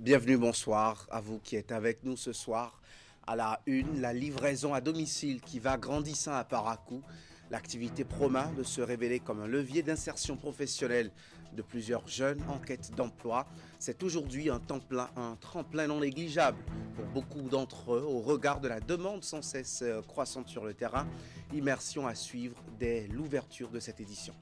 Bienvenue, bonsoir à vous qui êtes avec nous ce soir. À la une, la livraison à domicile qui va grandissant à Parakou. L'activité promet de se révéler comme un levier d'insertion professionnelle de plusieurs jeunes en quête d'emploi. C'est aujourd'hui un tremplin non négligeable pour beaucoup d'entre eux au regard de la demande sans cesse croissante sur le terrain. Immersion à suivre dès l'ouverture de cette édition.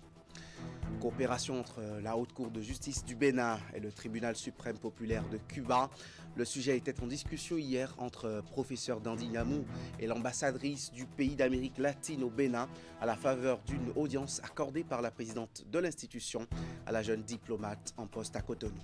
Coopération entre la Haute Cour de justice du Bénin et le Tribunal suprême populaire de Cuba. Le sujet était en discussion hier entre professeur Dandi Namou et l'ambassadrice du pays d'Amérique latine au Bénin à la faveur d'une audience accordée par la présidente de l'institution à la jeune diplomate en poste à Cotonou.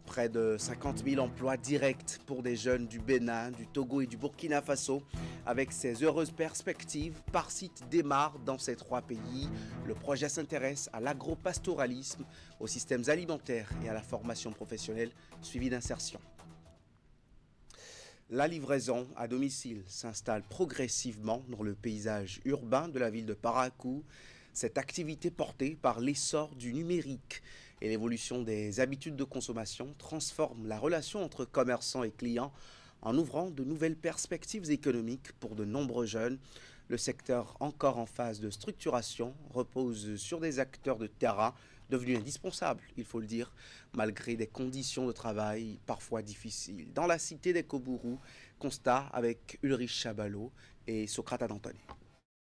Près de 50 000 emplois directs pour des jeunes du Bénin, du Togo et du Burkina Faso. Avec ces heureuses perspectives, Parsit démarre dans ces trois pays. Le projet s'intéresse à l'agropastoralisme, aux systèmes alimentaires et à la formation professionnelle suivie d'insertion. La livraison à domicile s'installe progressivement dans le paysage urbain de la ville de Parakou. Cette activité portée par l'essor du numérique et l'évolution des habitudes de consommation transforme la relation entre commerçants et clients en ouvrant de nouvelles perspectives économiques pour de nombreux jeunes. Le secteur, encore en phase de structuration, repose sur des acteurs de terrain devenus indispensables, il faut le dire, malgré des conditions de travail parfois difficiles. Dans la cité des Kobourou, constat avec Ulrich Chabalot et Socrate Adantoni.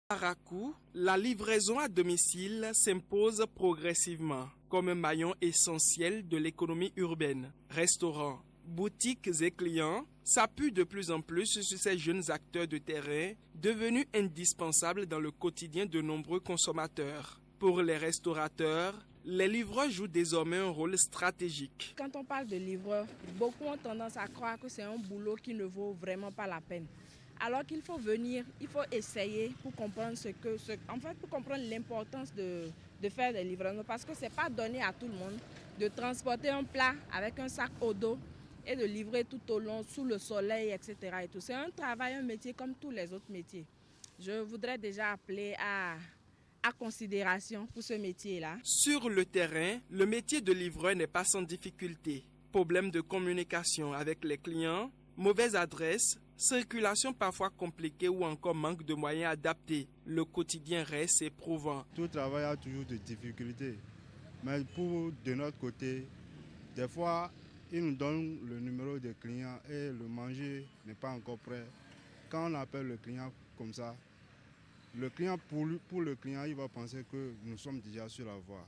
Parakou, la livraison à domicile s'impose progressivement comme un maillon essentiel de l'économie urbaine. Restaurants, boutiques et clients s'appuient de plus en plus sur ces jeunes acteurs de terrain devenus indispensables dans le quotidien de nombreux consommateurs. Pour les restaurateurs, les livreurs jouent désormais un rôle stratégique. Quand on parle de livreur, beaucoup ont tendance à croire que c'est un boulot qui ne vaut vraiment pas la peine. Alors qu'il faut venir, il faut essayer pour comprendre pour comprendre l'importance de faire des livraisons, parce que ce n'est pas donné à tout le monde de transporter un plat avec un sac au dos et de livrer tout au long sous le soleil, etc. Et tout. C'est un travail, un métier comme tous les autres métiers. Je voudrais déjà appeler à considération pour ce métier-là. Sur le terrain, le métier de livreur n'est pas sans difficulté. Problèmes de communication avec les clients, mauvaise adresse, circulation parfois compliquée ou encore manque de moyens adaptés. Le quotidien reste éprouvant. Tout travail a toujours des difficultés. Mais de notre côté, des fois, ils nous donnent le numéro des clients et le manger n'est pas encore prêt. Quand on appelle le client comme ça, le client, pour le client, il va penser que nous sommes déjà sur la voie.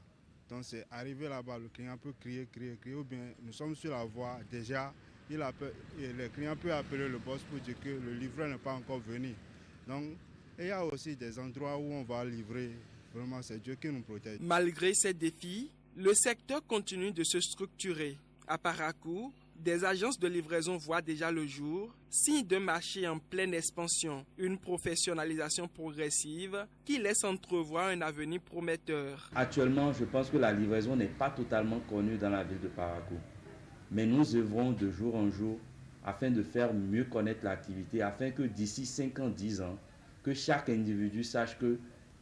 Donc c'est arrivé là-bas, le client peut crier, ou bien nous sommes sur la voie déjà. Le client peut appeler le boss pour dire que le livreur n'est pas encore venu. Donc, il y a aussi des endroits où on va livrer. Vraiment, c'est Dieu qui nous protège. Malgré ces défis, le secteur continue de se structurer. À Parakou, des agences de livraison voient déjà le jour, signe d'un marché en pleine expansion, une professionnalisation progressive qui laisse entrevoir un avenir prometteur. Actuellement, je pense que la livraison n'est pas totalement connue dans la ville de Parakou. Mais nous œuvrons de jour en jour afin de faire mieux connaître l'activité, afin que d'ici 5 ans, 10 ans, que chaque individu sache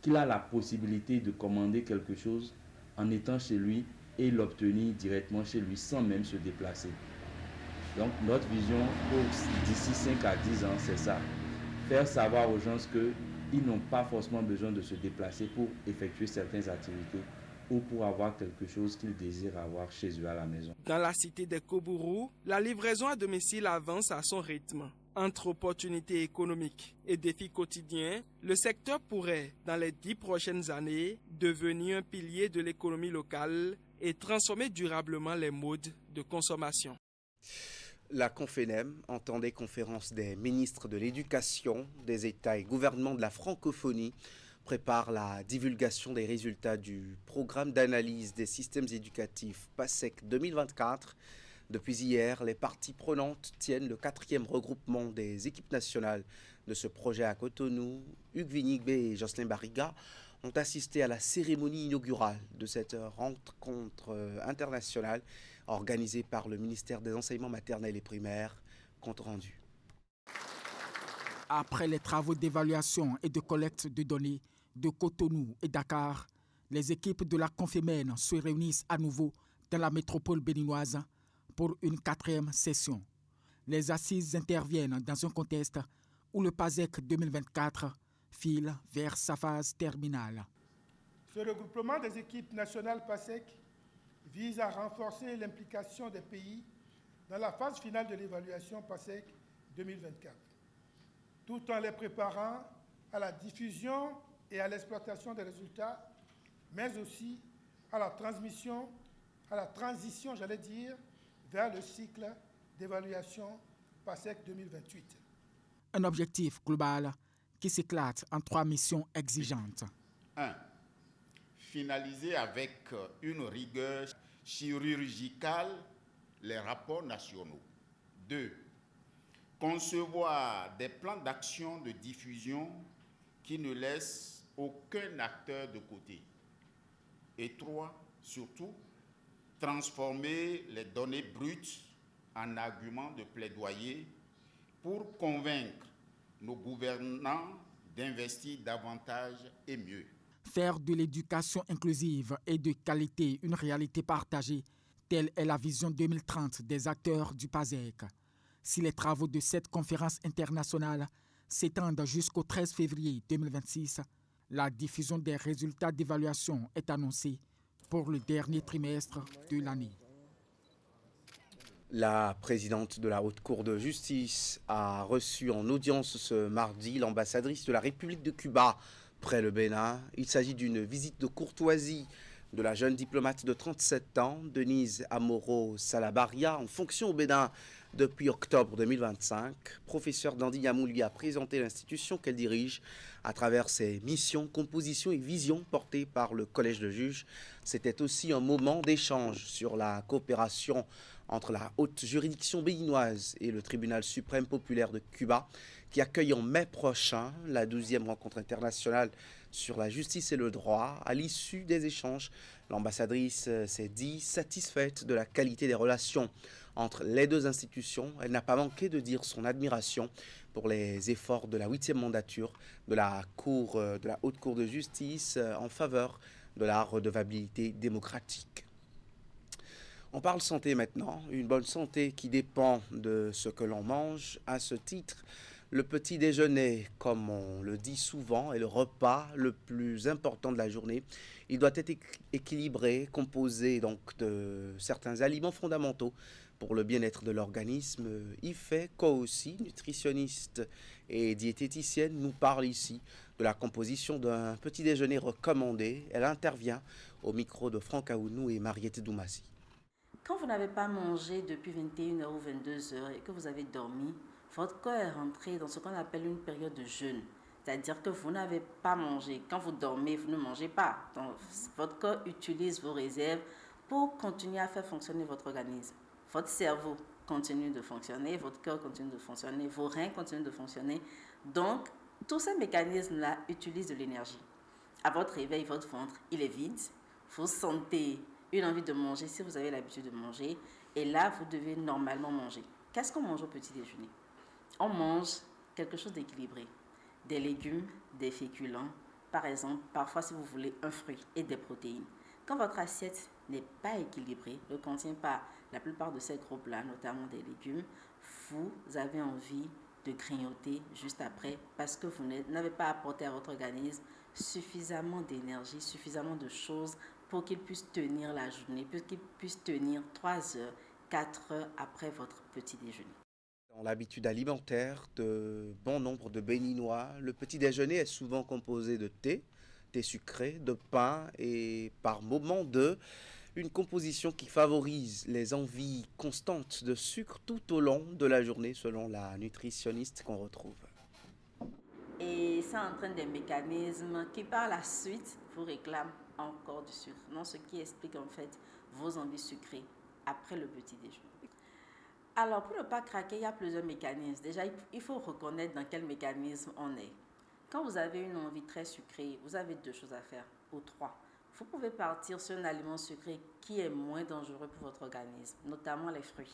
qu'il a la possibilité de commander quelque chose en étant chez lui et l'obtenir directement chez lui sans même se déplacer. Donc notre vision d'ici 5 à 10 ans, c'est ça. Faire savoir aux gens qu'ils n'ont pas forcément besoin de se déplacer pour effectuer certaines activités ou pour avoir quelque chose qu'ils désirent avoir chez eux à la maison. Dans la cité des Kobourou, la livraison à domicile avance à son rythme. Entre opportunités économiques et défis quotidiens, le secteur pourrait, dans les 10 prochaines années, devenir un pilier de l'économie locale et transformer durablement les modes de consommation. La Confénem entend des conférences des ministres de l'Éducation, des États et gouvernements de la francophonie prépare la divulgation des résultats du programme d'analyse des systèmes éducatifs PASSEC 2024. Depuis hier, les parties prenantes tiennent le 4e regroupement des équipes nationales de ce projet à Cotonou. Hugues Vinigbe et Jocelyn Barriga ont assisté à la cérémonie inaugurale de cette rencontre internationale organisée par le ministère des Enseignements maternels et primaires. Compte rendu. Après les travaux d'évaluation et de collecte de données de Cotonou et Dakar, les équipes de la Confémen se réunissent à nouveau dans la métropole béninoise pour une 4e session. Les assises interviennent dans un contexte où le PASEC 2024 file vers sa phase terminale. Ce regroupement des équipes nationales PASEC vise à renforcer l'implication des pays dans la phase finale de l'évaluation PASEC 2024, tout en les préparant à la diffusion et à l'exploitation des résultats, mais aussi à la transition, vers le cycle d'évaluation PASEC 2028. Un objectif global qui s'éclate en 3 missions exigeantes. 1. Finaliser avec une rigueur chirurgicale les rapports nationaux. 2. Concevoir des plans d'action de diffusion qui ne laissent aucun acteur de côté. Et 3. Surtout, transformer les données brutes en arguments de plaidoyer pour convaincre nos gouvernants d'investir davantage et mieux. Faire de l'éducation inclusive et de qualité une réalité partagée, telle est la vision 2030 des acteurs du PASEC. Si les travaux de cette conférence internationale s'étendent jusqu'au 13 février 2026, la diffusion des résultats d'évaluation est annoncée pour le dernier trimestre de l'année. La présidente de la Haute Cour de justice a reçu en audience ce mardi l'ambassadrice de la République de Cuba près le Bénin. Il s'agit d'une visite de courtoisie de la jeune diplomate de 37 ans, Denise Amoro Salabaria, en fonction au Bénin depuis octobre 2025. Professeur Dandi Yamou lui a présenté l'institution qu'elle dirige à travers ses missions, compositions et visions portées par le Collège de juges. C'était aussi un moment d'échange sur la coopération entre la haute juridiction béninoise et le tribunal suprême populaire de Cuba, qui accueille en mai prochain la 12e rencontre internationale sur la justice et le droit. À l'issue des échanges, l'ambassadrice s'est dit satisfaite de la qualité des relations entre les deux institutions. Elle n'a pas manqué de dire son admiration pour les efforts de la 8e mandature de la Haute Cour de justice en faveur de la redevabilité démocratique. On parle santé maintenant, une bonne santé qui dépend de ce que l'on mange. À ce titre, le petit déjeuner, comme on le dit souvent, est le repas le plus important de la journée. Il doit être équilibré, composé donc de certains aliments fondamentaux pour le bien-être de l'organisme. Ife Kouossi, nutritionniste et diététicienne, nous parle ici de la composition d'un petit déjeuner recommandé. Elle intervient au micro de Franck Aounou et Mariette Doumassi. Quand vous n'avez pas mangé depuis 21h ou 22h et que vous avez dormi, votre corps est rentré dans ce qu'on appelle une période de jeûne. C'est-à-dire que vous n'avez pas mangé. Quand vous dormez, vous ne mangez pas. Donc, votre corps utilise vos réserves pour continuer à faire fonctionner votre organisme. Votre cerveau continue de fonctionner, votre cœur continue de fonctionner, vos reins continuent de fonctionner. Donc, tous ces mécanismes-là utilisent de l'énergie. À votre réveil, votre ventre, il est vide. Vous sentez une envie de manger si vous avez l'habitude de manger. Et là, vous devez normalement manger. Qu'est-ce qu'on mange au petit déjeuner? On mange quelque chose d'équilibré. Des légumes, des féculents. Par exemple, parfois, si vous voulez, un fruit et des protéines. Quand votre assiette n'est pas équilibrée, ne contient pas la plupart de ces groupes-là, notamment des légumes, vous avez envie de grignoter juste après parce que vous n'avez pas apporté à votre organisme suffisamment d'énergie, suffisamment de choses pour qu'il puisse tenir la journée, pour qu'il puisse tenir 3 heures, 4 heures après votre petit déjeuner. Dans l'habitude alimentaire de bon nombre de Béninois, le petit déjeuner est souvent composé de thé sucré, de pain et par moments une composition qui favorise les envies constantes de sucre tout au long de la journée selon la nutritionniste qu'on retrouve. Et ça entraîne des mécanismes qui par la suite vous réclament encore du sucre. Non, ce qui explique en fait vos envies sucrées après le petit déjeuner. Alors pour ne pas craquer, il y a plusieurs mécanismes. Déjà, il faut reconnaître dans quel mécanisme on est. Quand vous avez une envie très sucrée, vous avez 2 choses à faire, ou 3. Vous pouvez partir sur un aliment sucré qui est moins dangereux pour votre organisme, notamment les fruits.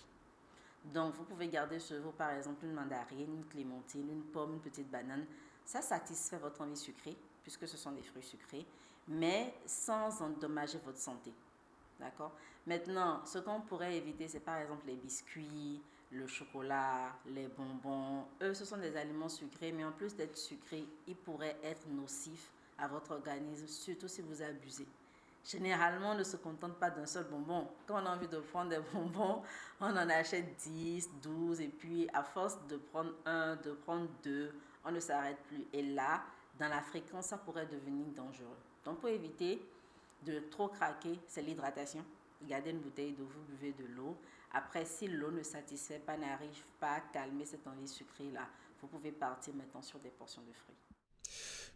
Donc, vous pouvez garder sur vous, par exemple, une mandarine, une clémentine, une pomme, une petite banane. Ça satisfait votre envie sucrée, puisque ce sont des fruits sucrés, mais sans endommager votre santé. D'accord. Maintenant, ce qu'on pourrait éviter, c'est par exemple les biscuits, le chocolat, les bonbons. Eux, ce sont des aliments sucrés, mais en plus d'être sucrés, ils pourraient être nocifs à votre organisme, surtout si vous abusez. Généralement, on ne se contente pas d'un seul bonbon. Quand on a envie de prendre des bonbons, on en achète 10, 12, et puis à force de prendre un, de prendre deux, on ne s'arrête plus. Et là, dans la fréquence, ça pourrait devenir dangereux. Donc, pour éviter de trop craquer, c'est l'hydratation. Gardez une bouteille d'eau, vous buvez de l'eau. Après, si l'eau ne satisfait pas, n'arrive pas à calmer cette envie sucrée-là, vous pouvez partir maintenant sur des portions de fruits.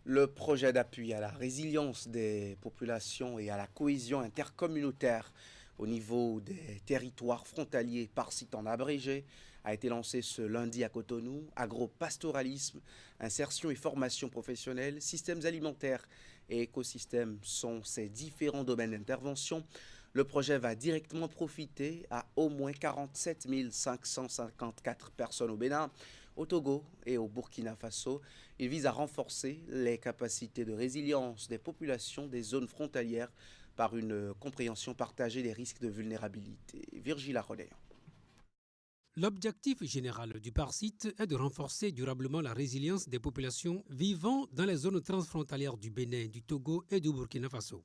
Le projet d'appui à la résilience des populations et à la cohésion intercommunautaire au niveau des territoires frontaliers par site en abrégé a été lancé ce lundi à Cotonou. Agropastoralisme, insertion et formation professionnelle, systèmes alimentaires et écosystèmes sont ces différents domaines d'intervention. Le projet va directement profiter à au moins 47 554 personnes au Bénin, au Togo et au Burkina Faso. Il vise à renforcer les capacités de résilience des populations des zones frontalières par une compréhension partagée des risques de vulnérabilité. Virgile Arronéan. L'objectif général du PARSIT est de renforcer durablement la résilience des populations vivant dans les zones transfrontalières du Bénin, du Togo et du Burkina Faso.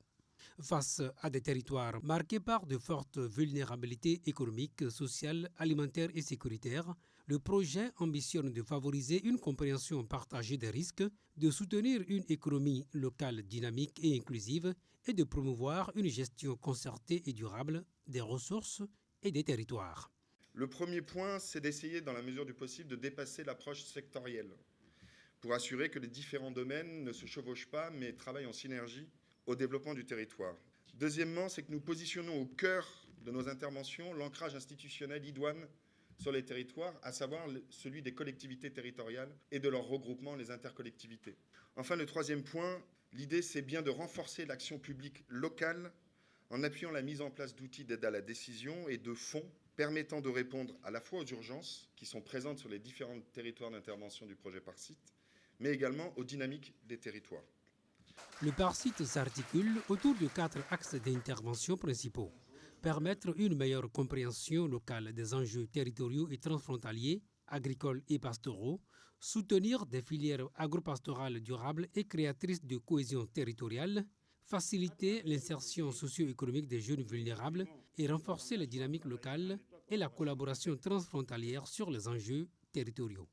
Face à des territoires marqués par de fortes vulnérabilités économiques, sociales, alimentaires et sécuritaires, le projet ambitionne de favoriser une compréhension partagée des risques, de soutenir une économie locale dynamique et inclusive et de promouvoir une gestion concertée et durable des ressources et des territoires. Le premier point, c'est d'essayer, dans la mesure du possible, de dépasser l'approche sectorielle pour assurer que les différents domaines ne se chevauchent pas, mais travaillent en synergie au développement du territoire. Deuxièmement, c'est que nous positionnons au cœur de nos interventions l'ancrage institutionnel idoine sur les territoires, à savoir celui des collectivités territoriales et de leur regroupement, les intercollectivités. Enfin, le troisième point, l'idée, c'est bien de renforcer l'action publique locale en appuyant la mise en place d'outils d'aide à la décision et de fonds permettant de répondre à la fois aux urgences qui sont présentes sur les différents territoires d'intervention du projet PARSIT, mais également aux dynamiques des territoires. Le PARSIT s'articule autour de 4 axes d'intervention principaux. Permettre une meilleure compréhension locale des enjeux territoriaux et transfrontaliers, agricoles et pastoraux, soutenir des filières agropastorales durables et créatrices de cohésion territoriale, faciliter l'insertion socio-économique des jeunes vulnérables et renforcer les dynamiques locales et la collaboration transfrontalière sur les enjeux territoriaux.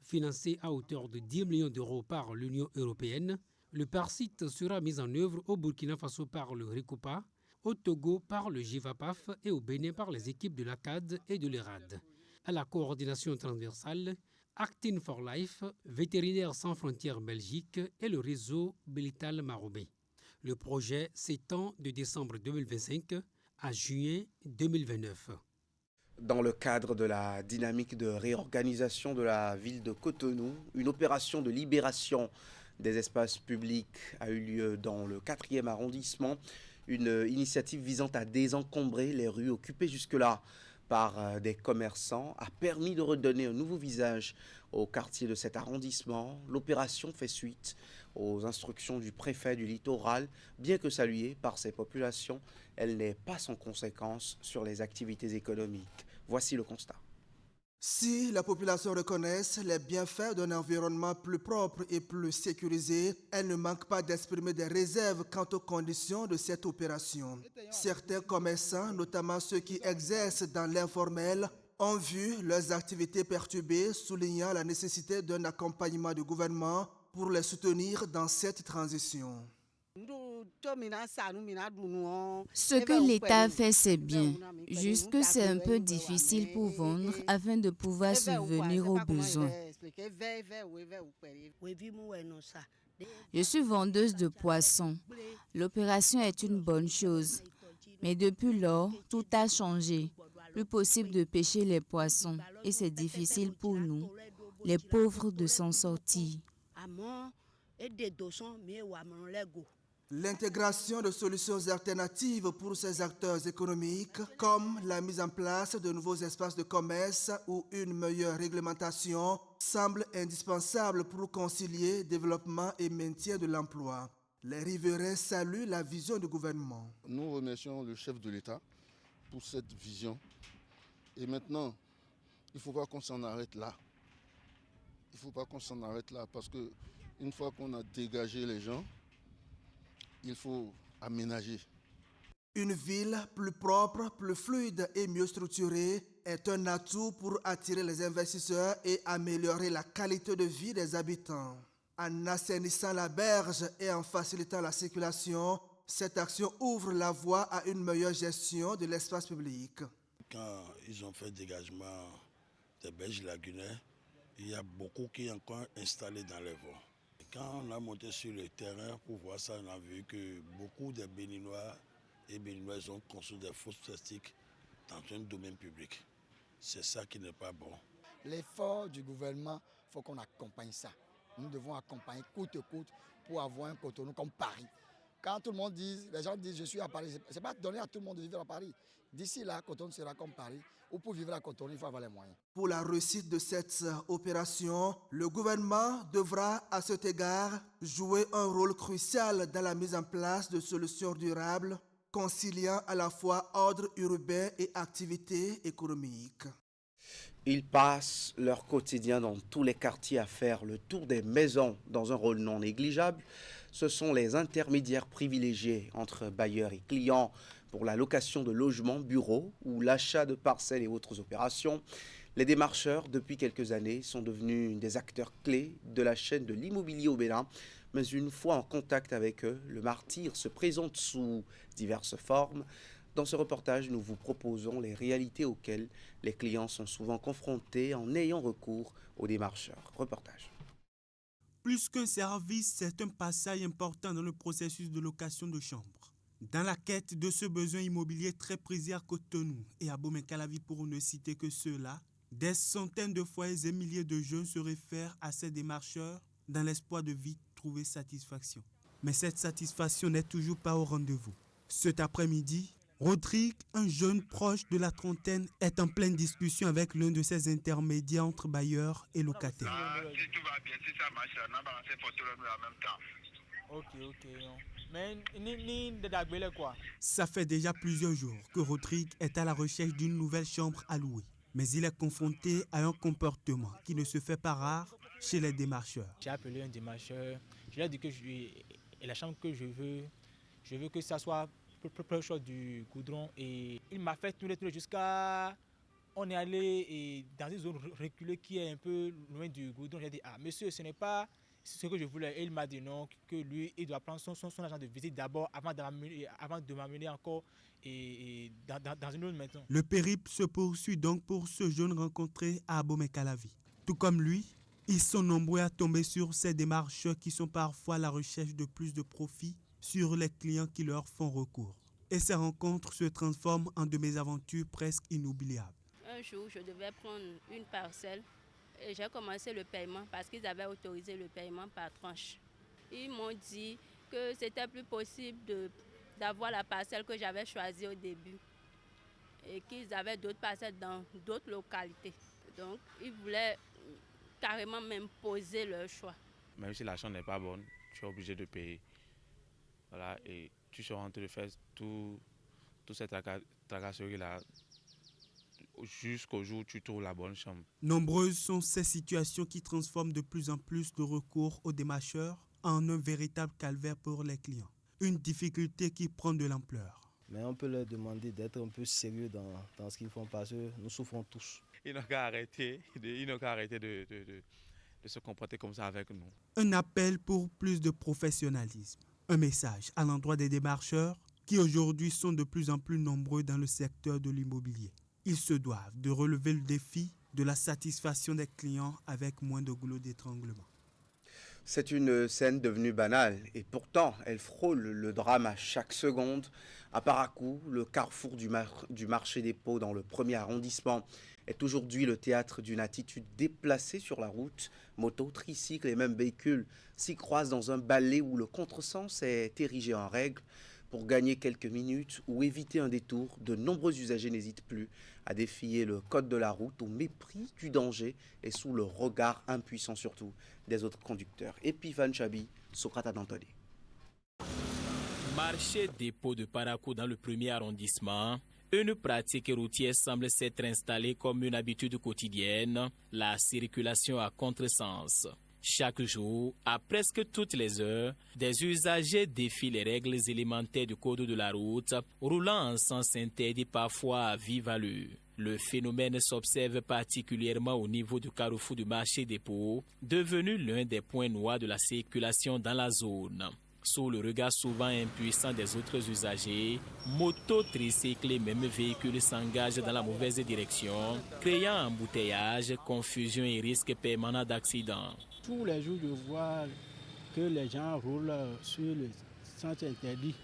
Financé à hauteur de 10 millions d'euros par l'Union européenne, le PARSIT sera mis en œuvre au Burkina Faso par le RECOPA, au Togo par le GIVAPAF et au Bénin par les équipes de l'ACAD et de l'ERAD. À la coordination transversale, Actin for Life, Vétérinaires sans frontières Belgique et le réseau Bilital Maromé. Le projet s'étend de décembre 2025 à juin 2029. Dans le cadre de la dynamique de réorganisation de la ville de Cotonou, une opération de libération des espaces publics a eu lieu dans le 4e arrondissement. Une initiative visant à désencombrer les rues occupées jusque-là par des commerçants a permis de redonner un nouveau visage au quartier de cet arrondissement. L'opération fait suite aux instructions du préfet du littoral. Bien que saluée par ses populations, elle n'est pas sans conséquence sur les activités économiques. Voici le constat. Si la population reconnaît les bienfaits d'un environnement plus propre et plus sécurisé, elle ne manque pas d'exprimer des réserves quant aux conditions de cette opération. Certains commerçants, notamment ceux qui exercent dans l'informel, ont vu leurs activités perturbées, soulignant la nécessité d'un accompagnement du gouvernement pour les soutenir dans cette transition. Ce que l'État fait, c'est bien. Juste que c'est un peu difficile pour vendre afin de pouvoir subvenir aux besoins. Je suis vendeuse de poissons. L'opération est une bonne chose. Mais depuis lors, tout a changé. Plus possible de pêcher les poissons. Et c'est difficile pour nous, les pauvres, de s'en sortir. L'intégration de solutions alternatives pour ces acteurs économiques, comme la mise en place de nouveaux espaces de commerce ou une meilleure réglementation, semble indispensable pour concilier développement et maintien de l'emploi. Les riverains saluent la vision du gouvernement. Nous remercions le chef de l'État pour cette vision. Et maintenant, il ne faut pas qu'on s'en arrête là. Il ne faut pas qu'on s'en arrête là parce qu'une fois qu'on a dégagé les gens, il faut aménager. Une ville plus propre, plus fluide et mieux structurée est un atout pour attirer les investisseurs et améliorer la qualité de vie des habitants. En assainissant la berge et en facilitant la circulation, cette action ouvre la voie à une meilleure gestion de l'espace public. Quand ils ont fait le dégagement des berges lagunaires, il y a beaucoup qui sont encore installés dans les voies. Quand on a monté sur le terrain pour voir ça, on a vu que beaucoup de Béninois et Béninoises ont construit des fosses plastiques dans un domaine public. C'est ça qui n'est pas bon. L'effort du gouvernement, il faut qu'on accompagne ça. Nous devons accompagner coûte que coûte pour avoir un Cotonou comme Paris. Quand tout le monde dit, les gens disent je suis à Paris, ce n'est pas donné à tout le monde de vivre à Paris. D'ici là, Cotonou sera comme Paris. Ou pour vivre à Cotonou, il faut avoir les moyens. Pour la réussite de cette opération, le gouvernement devra à cet égard jouer un rôle crucial dans la mise en place de solutions durables, conciliant à la fois ordre urbain et activité économique. Ils passent leur quotidien dans tous les quartiers à faire le tour des maisons dans un rôle non négligeable. Ce sont les intermédiaires privilégiés entre bailleurs et clients pour la location de logements, bureaux ou l'achat de parcelles et autres opérations. Les démarcheurs, depuis quelques années, sont devenus des acteurs clés de la chaîne de l'immobilier au Bénin. Mais une fois en contact avec eux, le martyre se présente sous diverses formes. Dans ce reportage, nous vous proposons les réalités auxquelles les clients sont souvent confrontés en ayant recours aux démarcheurs. Reportage. Plus qu'un service, c'est un passage important dans le processus de location de chambres. Dans la quête de ce besoin immobilier très prisé à Cotonou et à Bomé-Calavi, pour ne citer que ceux-là, des centaines de foyers et milliers de jeunes se réfèrent à ces démarcheurs dans l'espoir de vite trouver satisfaction. Mais cette satisfaction n'est toujours pas au rendez-vous. Cet après-midi, Rodrigue, un jeune proche de la trentaine, est en pleine discussion avec l'un de ses intermédiaires entre bailleurs et locataires. Si tout va bien, si ça marche, on va lancer photo en même temps. Ok. Mais ni quoi. Ça fait déjà plusieurs jours que Rodrigue est à la recherche d'une nouvelle chambre à louer. Mais il est confronté à un comportement qui ne se fait pas rare chez les démarcheurs. J'ai appelé un démarcheur, je lui ai dit que la chambre que je veux que ça soit proche du goudron, et il m'a fait tourner jusqu'à... On est allé dans une zone reculée qui est un peu loin du goudron. J'ai dit, monsieur, ce n'est pas ce que je voulais. Et il m'a dit non, que lui, il doit prendre son agent de visite d'abord avant de m'amener encore dans une autre maison. Le périple se poursuit donc pour ce jeune rencontré à Bomé-Calavi. Tout comme lui, ils sont nombreux à tomber sur ces démarcheurs qui sont parfois à la recherche de plus de profit sur les clients qui leur font recours. Et ces rencontres se transforment en de mésaventures presque inoubliables. Un jour, je devais prendre une parcelle et j'ai commencé le paiement parce qu'ils avaient autorisé le paiement par tranche. Ils m'ont dit que c'était plus possible d'avoir la parcelle que j'avais choisie au début et qu'ils avaient d'autres parcelles dans d'autres localités. Donc, ils voulaient carrément m'imposer leur choix. Même si l'achat n'est pas bonne, tu es obligé de payer. Voilà, et tu seras en train de faire toute cette tracasserie-là jusqu'au jour où tu trouves la bonne chambre. Nombreuses sont ces situations qui transforment de plus en plus le recours aux démarcheurs en un véritable calvaire pour les clients. Une difficulté qui prend de l'ampleur. Mais on peut leur demander d'être un peu sérieux dans ce qu'ils font parce que nous souffrons tous. Ils n'ont qu'à arrêter de se comporter comme ça avec nous. Un appel pour plus de professionnalisme. Un message à l'endroit des démarcheurs qui aujourd'hui sont de plus en plus nombreux dans le secteur de l'immobilier. Ils se doivent de relever le défi de la satisfaction des clients avec moins de goulot d'étranglement. C'est une scène devenue banale et pourtant elle frôle le drame à chaque seconde. À Paracou, le carrefour du marché des pots dans le 1er arrondissement est aujourd'hui le théâtre d'une attitude déplacée sur la route. Motos, tricycles et même véhicules s'y croisent dans un balai où le contresens est érigé en règle. Pour gagner quelques minutes ou éviter un détour, de nombreux usagers n'hésitent plus à défier le code de la route au mépris du danger et sous le regard impuissant surtout des autres conducteurs. Epiphan Chabi, Socrate d'Antoni. Marché dépôt de Parakou dans le 1er arrondissement, une pratique routière semble s'être installée comme une habitude quotidienne, la circulation à contresens. Chaque jour, à presque toutes les heures, des usagers défient les règles élémentaires du code de la route, roulant en sens interdit parfois à vive allure. Le phénomène s'observe particulièrement au niveau du carrefour du marché dépôt, devenu l'un des points noirs de la circulation dans la zone. Sous le regard souvent impuissant des autres usagers, motos, tricycles et même véhicules s'engagent dans la mauvaise direction, créant embouteillage, confusion et risque permanent d'accident. Tous les jours, je vois que les gens roulent sur le sens interdit.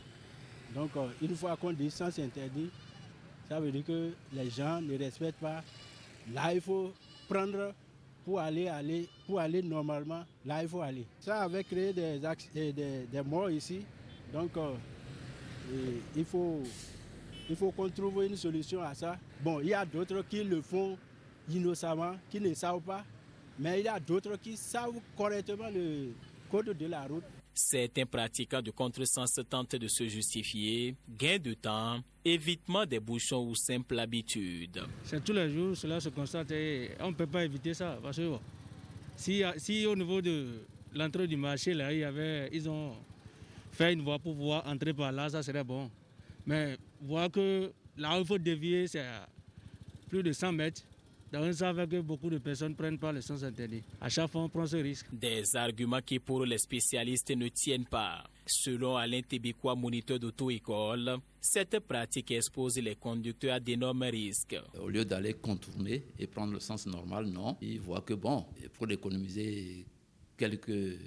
Donc, une fois qu'on dit sens interdit, ça veut dire que les gens ne respectent pas. Là, il faut prendre pour aller normalement, là, il faut aller. Ça avait créé des morts ici. Donc, il faut qu'on trouve une solution à ça. Bon, il y a d'autres qui le font innocemment, qui ne savent pas. Mais il y a d'autres qui savent correctement le code de la route. Certains pratiquants de contresens tentent de se justifier, gain de temps, évitement des bouchons ou simple habitude. C'est tous les jours, cela se constate et on ne peut pas éviter ça. Parce que si au niveau de l'entrée du marché, là, ils ont fait une voie pour pouvoir entrer par là, ça serait bon. Mais voir que là où il faut dévier, c'est à plus de 100 mètres. Donc, on savait que beaucoup de personnes ne prennent pas le sens interdit. À chaque fois, on prend ce risque. Des arguments qui, pour les spécialistes, ne tiennent pas. Selon Alain Tébikois, moniteur d'auto-école, cette pratique expose les conducteurs à d'énormes risques. Au lieu d'aller contourner et prendre le sens normal, non. Ils voient que, bon, pour économiser quelques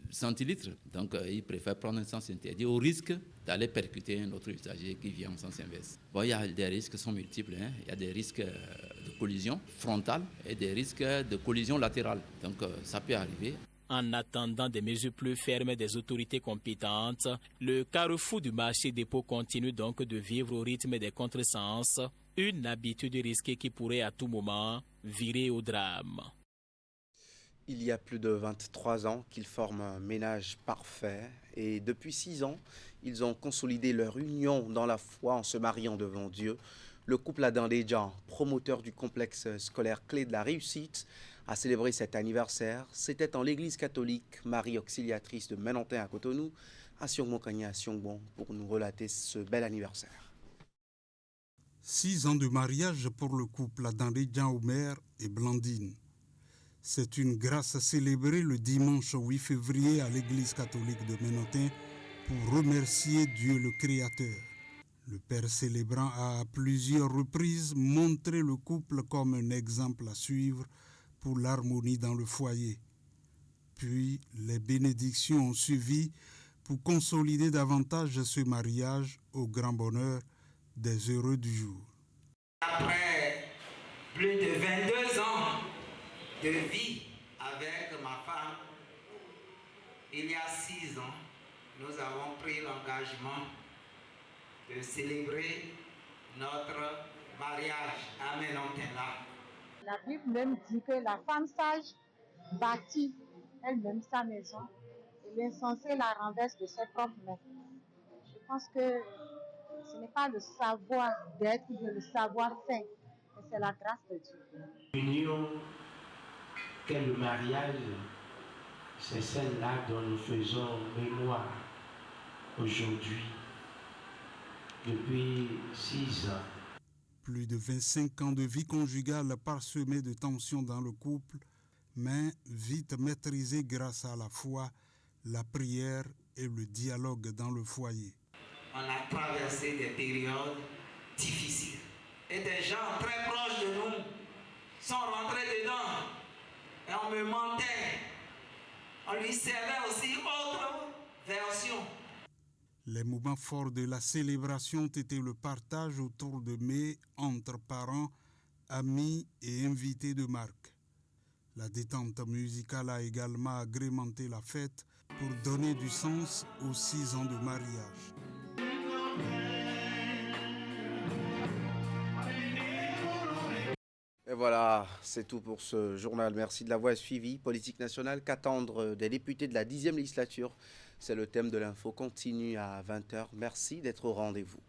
centilitres, donc ils préfèrent prendre un sens interdit au risque d'aller percuter un autre usager qui vient en sens inverse. Bon, il y a des risques qui sont multiples. Il y a des risques de collision frontale et des risques de collision latérale. Donc ça peut arriver. En attendant des mesures plus fermes des autorités compétentes, le carrefour du marché dépôt continue donc de vivre au rythme des contresens, une habitude risquée qui pourrait à tout moment virer au drame. Il y a plus de 23 ans qu'ils forment un ménage parfait et depuis 6 ans, ils ont consolidé leur union dans la foi en se mariant devant Dieu. Le couple Adam Dejan, promoteur du complexe scolaire Clé de la Réussite, a célébré cet anniversaire. C'était en l'église catholique Marie Auxiliatrice de Menantin à Cotonou, à Siongbon Kanya à Siongbon, pour nous relater ce bel anniversaire. 6 ans de mariage pour le couple Adam Dejan Omer et Blandine. C'est une grâce célébrée le dimanche 8 février à l'église catholique de Menantin pour remercier Dieu le Créateur. Le père célébrant a à plusieurs reprises montré le couple comme un exemple à suivre pour l'harmonie dans le foyer. Puis les bénédictions ont suivi pour consolider davantage ce mariage au grand bonheur des heureux du jour. Après plus de 22 ans de vie avec ma femme, il y a 6 ans, nous avons pris l'engagement de célébrer notre mariage à Menantin. La Bible même dit que la femme sage bâtit elle-même sa maison et l'insensé la renverse de ses propres mains. Je pense que ce n'est pas le savoir d'être ou le savoir-faire, mais c'est la grâce de Dieu. L'union qu'est le mariage, c'est celle-là dont nous faisons mémoire aujourd'hui, depuis 6 ans. Plus de 25 ans de vie conjugale parsemée de tensions dans le couple, mais vite maîtrisée grâce à la foi, la prière et le dialogue dans le foyer. On a traversé des périodes difficiles et des gens très proches de nous sont rentrés dedans et on me mentait. On lui servait aussi autre version. Les moments forts de la célébration étaient le partage autour de mets entre parents, amis et invités de marque. La détente musicale a également agrémenté la fête pour donner du sens aux 6 ans de mariage. Et voilà, c'est tout pour ce journal. Merci de l'avoir suivi. Politique nationale, qu'attendre des députés de la 10e législature? C'est le thème de l'info continue à 20h. Merci d'être au rendez-vous.